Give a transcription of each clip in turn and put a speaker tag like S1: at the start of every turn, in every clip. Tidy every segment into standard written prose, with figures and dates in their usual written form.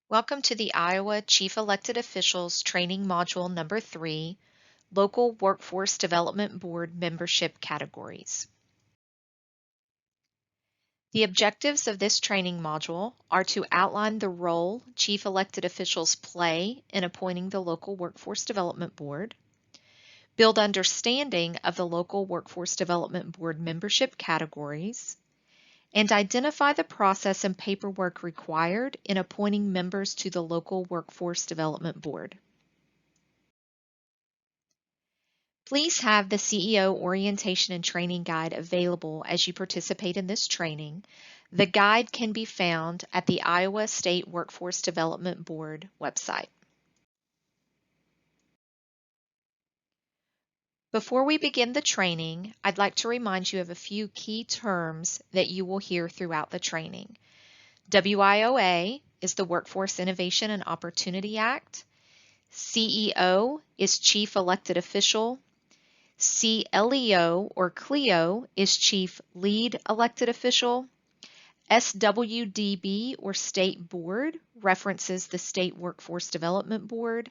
S1: Welcome to the Iowa Chief Elected Officials Training Module Number 3, Local Workforce Development Board Membership Categories. The objectives of this training module are to outline the role Chief Elected Officials play in appointing the Local Workforce Development Board, build understanding of the Local Workforce Development Board membership categories, and identify the process and paperwork required in appointing members to the Local Workforce Development Board. Please have the CEO Orientation and Training Guide available as you participate in this training. The guide can be found at the Iowa State Workforce Development Board website. Before we begin the training, I'd like to remind you of a few key terms that you will hear throughout the training. WIOA is the Workforce Innovation and Opportunity Act. CEO is Chief Elected Official. CLEO or CLEO is Chief Lead Elected Official. SWDB or State Board references the State Workforce Development Board.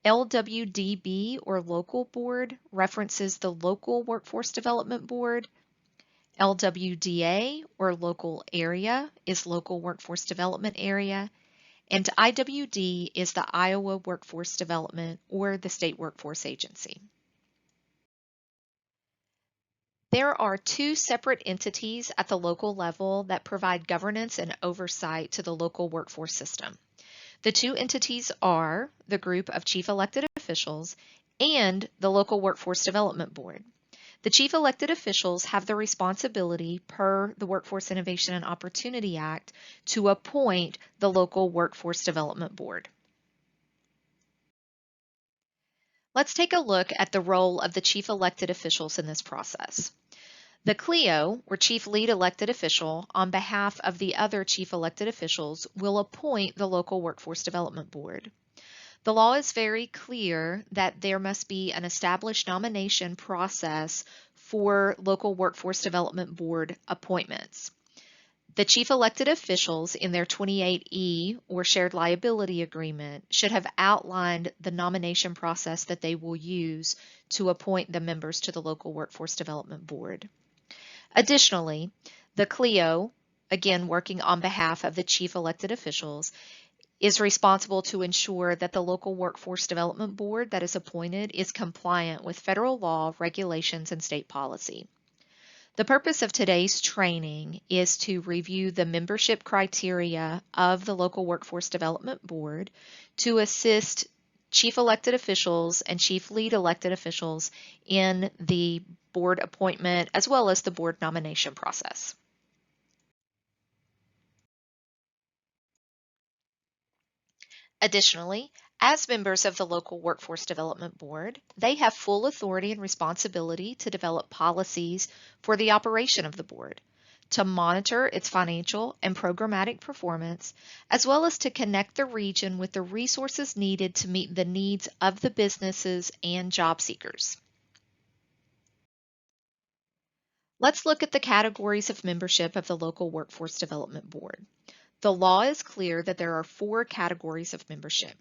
S1: LWDB or Local Board references the Local Workforce Development Board. LWDA or Local Area is Local Workforce Development Area. And IWD is the Iowa Workforce Development or the State Workforce Agency. There are two separate entities at the local level that provide governance and oversight to the local workforce system. The two entities are the group of Chief Elected Officials and the Local Workforce Development Board. The Chief Elected Officials have the responsibility per the Workforce Innovation and Opportunity Act to appoint the Local Workforce Development Board. Let's take a look at the role of the Chief Elected Officials in this process. The CLEO, or Chief Lead Elected Official, on behalf of the other Chief Elected Officials, will appoint the Local Workforce Development Board. The law is very clear that there must be an established nomination process for Local Workforce Development Board appointments. The Chief Elected Officials in their 28E or Shared Liability Agreement should have outlined the nomination process that they will use to appoint the members to the Local Workforce Development Board. Additionally, the CLEO, again working on behalf of the Chief Elected Officials, is responsible to ensure that the Local Workforce Development Board that is appointed is compliant with federal law, regulations, and state policy. The purpose of today's training is to review the membership criteria of the Local Workforce Development Board to assist Chief Elected Officials and Chief Lead Elected Officials in the board appointment as well as the board nomination process. Additionally, as members of the Local Workforce Development Board, they have full authority and responsibility to develop policies for the operation of the board, to monitor its financial and programmatic performance, as well as to connect the region with the resources needed to meet the needs of the businesses and job seekers. Let's look at the categories of membership of the Local Workforce Development Board. The law is clear that there are 4 categories of membership: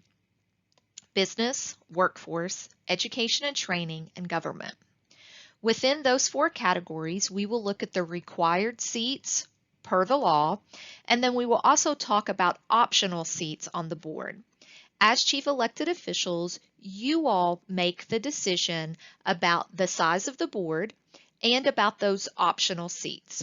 S1: business, workforce, education and training, and government. Within those 4 categories, we will look at the required seats per the law, and then we will also talk about optional seats on the board. As Chief Elected Officials, you all make the decision about the size of the board and about those optional seats.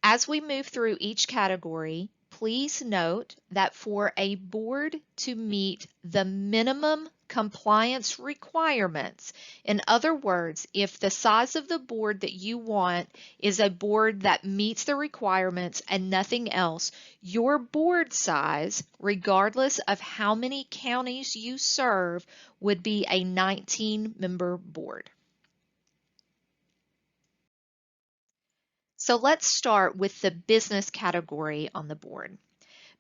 S1: As we move through each category, please note that for a board to meet the minimum compliance requirements, in other words, if the size of the board that you want is a board that meets the requirements and nothing else, your board size, regardless of how many counties you serve, would be a 19-member board. So let's start with the business category on the board.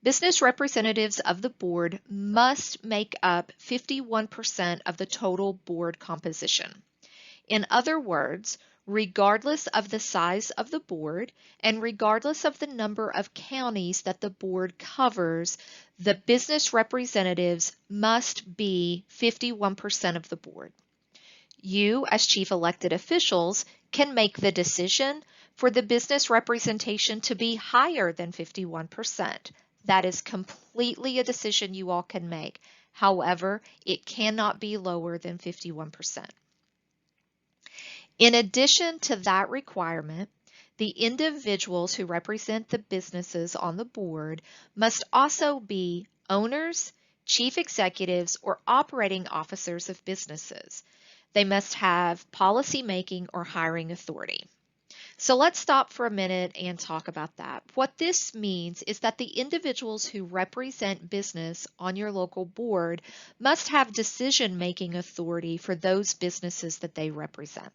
S1: Business representatives of the board must make up 51% of the total board composition. In other words, regardless of the size of the board and regardless of the number of counties that the board covers, the business representatives must be 51% of the board. You, as chief elected officials, can make the decision for the business representation to be higher than 51%. That is completely a decision you all can make. However, it cannot be lower than 51%. In addition to that requirement, the individuals who represent the businesses on the board must also be owners, chief executives, or operating officers of businesses. They must have policy-making or hiring authority. So let's stop for a minute and talk about that. What this means is that the individuals who represent business on your local board must have decision-making authority for those businesses that they represent.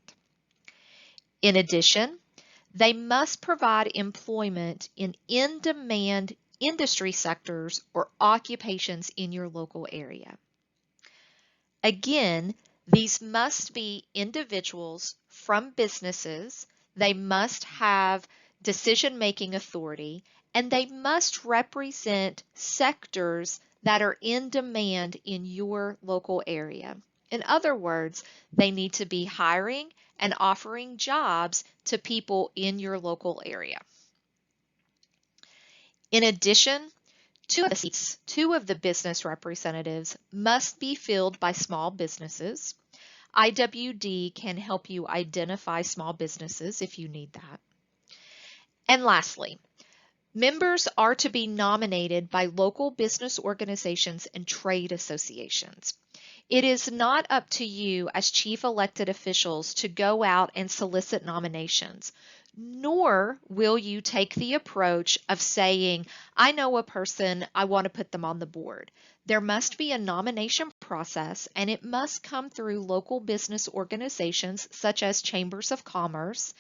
S1: In addition, they must provide employment in in-demand industry sectors or occupations in your local area. Again, these must be individuals from businesses, they must have decision-making authority, and they must represent sectors that are in demand in your local area. In other words, they need to be hiring and offering jobs to people in your local area. In addition, two of the business representatives must be filled by small businesses. IWD can help you identify small businesses if you need that. And lastly, members are to be nominated by local business organizations and trade associations. It is not up to you as chief elected officials to go out and solicit nominations, nor will you take the approach of saying, I know a person, I want to put them on the board. There must be a nomination process, and it must come through local business organizations such as chambers of commerce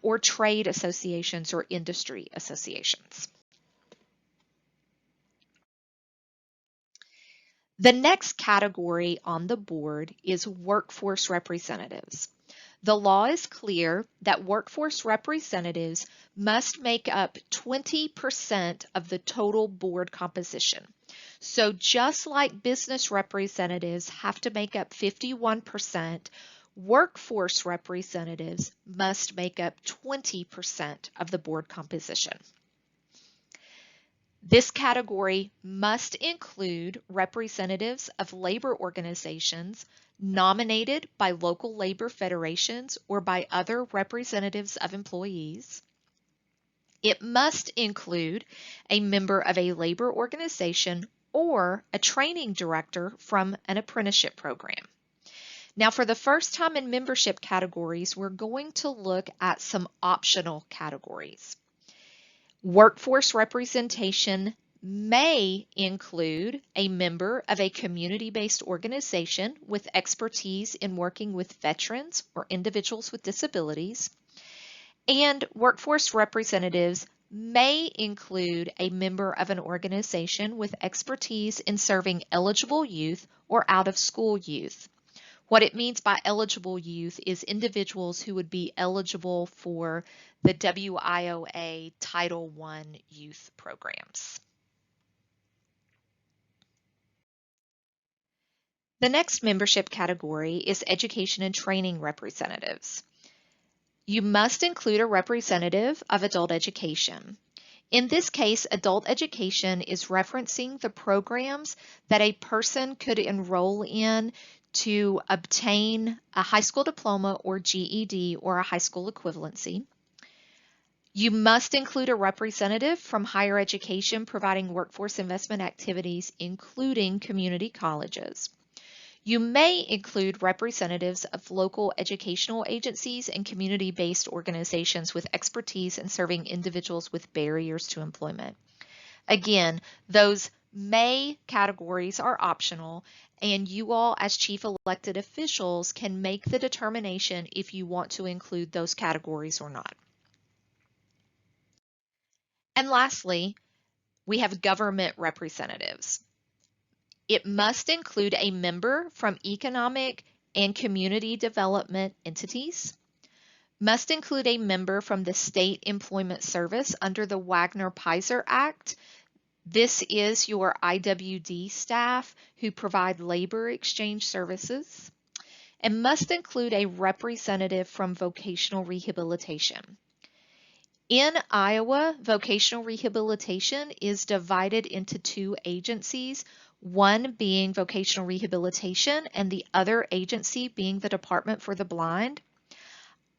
S1: or trade associations or industry associations. The next category on the board is workforce representatives. The law is clear that workforce representatives must make up 20% of the total board composition. So just like business representatives have to make up 51%, workforce representatives must make up 20% of the board composition. This category must include representatives of labor organizations nominated by local labor federations or by other representatives of employees. It must include a member of a labor organization or a training director from an apprenticeship program. Now, for the first time in membership categories, we're going to look at some optional categories. Workforce representation may include a member of a community-based organization with expertise in working with veterans or individuals with disabilities. And workforce representatives may include a member of an organization with expertise in serving eligible youth or out-of-school youth. What it means by eligible youth is individuals who would be eligible for the WIOA Title I youth programs. The next membership category is education and training representatives. You must include a representative of adult education. In this case, adult education is referencing the programs that a person could enroll in to obtain a high school diploma or GED or a high school equivalency. You must include a representative from higher education providing workforce investment activities, including community colleges. You may include representatives of local educational agencies and community-based organizations with expertise in serving individuals with barriers to employment. Again, those may categories are optional, and you all as chief elected officials can make the determination if you want to include those categories or not. And lastly, we have government representatives. It must include a member from economic and community development entities, must include a member from the State Employment Service under the Wagner-Peiser Act. This is your IWD staff who provide labor exchange services, and must include a representative from vocational rehabilitation. In Iowa, vocational rehabilitation is divided into two agencies, one being vocational rehabilitation and the other agency being the Department for the Blind.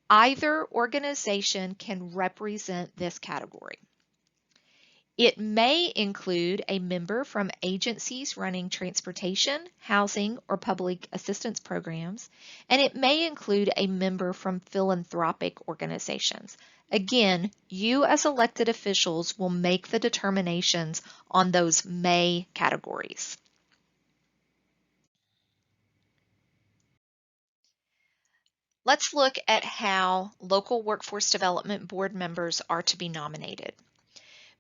S1: Either organization can represent this category. It may include a member from agencies running transportation, housing, or public assistance programs, and it may include a member from philanthropic organizations. Again, you as elected officials will make the determinations on those may categories. Let's look at how local workforce development board members are to be nominated.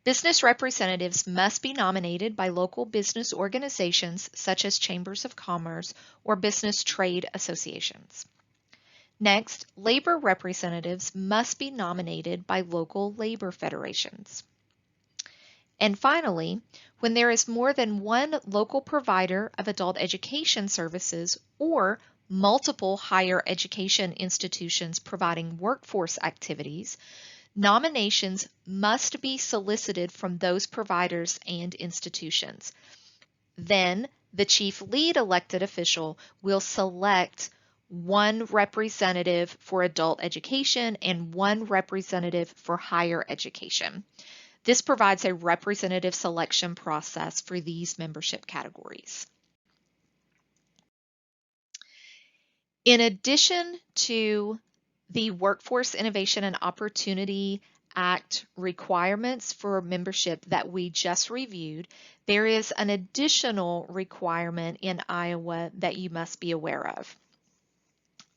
S1: Business representatives must be nominated by local business organizations such as chambers of commerce or business trade associations. Next, labor representatives must be nominated by local labor federations. And finally, when there is more than one local provider of adult education services or multiple higher education institutions providing workforce activities, nominations must be solicited from those providers and institutions. Then the chief lead elected official will select one representative for adult education and one representative for higher education. This provides a representative selection process for these membership categories. In addition to the Workforce Innovation and Opportunity Act requirements for membership that we just reviewed, there is an additional requirement in Iowa that you must be aware of.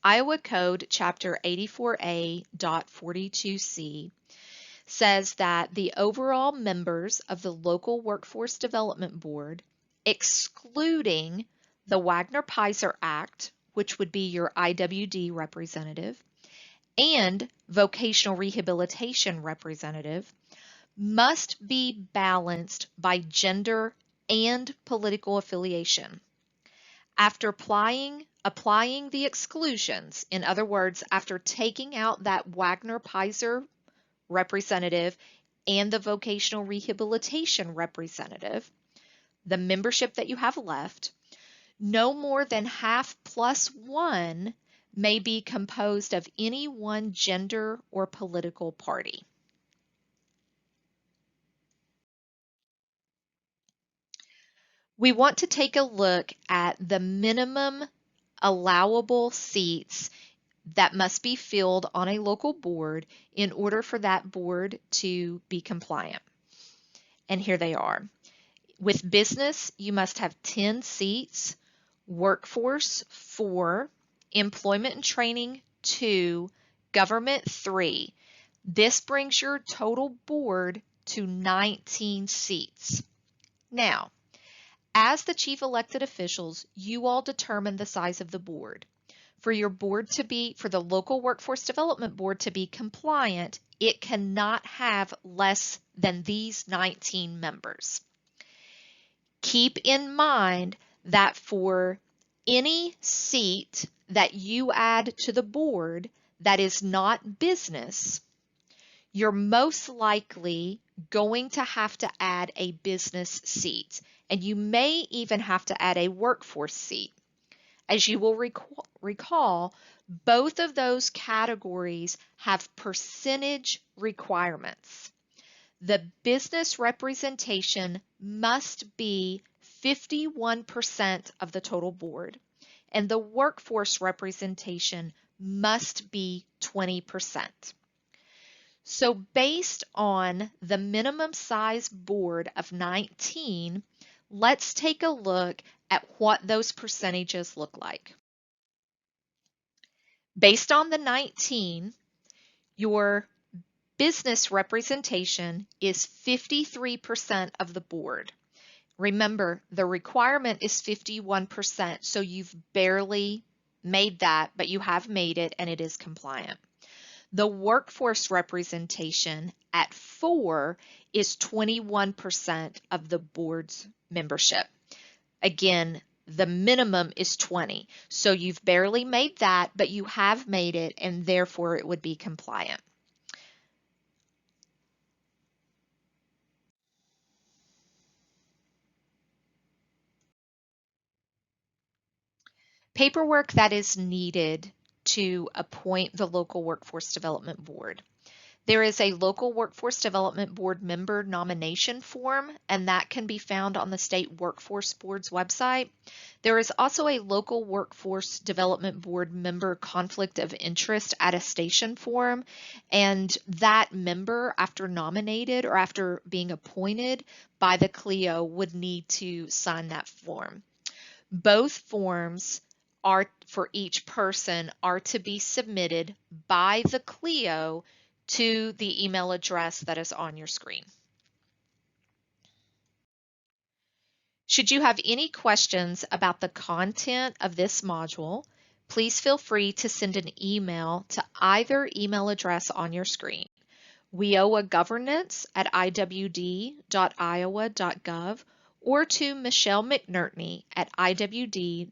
S1: Iowa Code Chapter 84A.42C says that the overall members of the Local Workforce Development Board, excluding the Wagner-Peiser Act, which would be your IWD representative, and vocational rehabilitation representative, must be balanced by gender and political affiliation. After applying the exclusions, in other words, after taking out that Wagner-Peiser representative and the vocational rehabilitation representative, the membership that you have left, no more than half plus one may be composed of any one gender or political party. We want to take a look at the minimum allowable seats that must be filled on a local board in order for that board to be compliant. And here they are. With business, you must have 10 seats, workforce 4, employment and training 2, government 3. This brings your total board to 19 seats. Now, as the chief elected officials, you all determine the size of the board. For the local workforce development board to be compliant, it cannot have less than these 19 members. Keep in mind that for any seat that you add to the board that is not business, you're most likely going to have to add a business seat, and you may even have to add a workforce seat. As you will recall, both of those categories have percentage requirements. The business representation must be 51% of the total board, and the workforce representation must be 20%. So based on the minimum size board of 19, let's take a look at what those percentages look like. Based on the 19, your business representation is 53% of the board. Remember, the requirement is 51%, so you've barely made that, but you have made it and it is compliant. The workforce representation at 4 is 21% of the board's membership. Again, the minimum is 20. So you've barely made that, but you have made it, and therefore it would be compliant. Paperwork that is needed to appoint the local workforce development board. There is a local workforce development board member nomination form, and that can be found on the state workforce board's website. There is also a local workforce development board member conflict of interest attestation form, and that member, after nominated or after being appointed by the CLEO, would need to sign that form. Both forms are for each person are to be submitted by the CLEO to the email address that is on your screen. Should you have any questions about the content of this module, please feel free to send an email to either email address on your screen, wioagovernance@iwd.iowa.gov, or to Michelle McNerney at iwd.iowa.gov.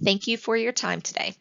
S1: Thank you for your time today.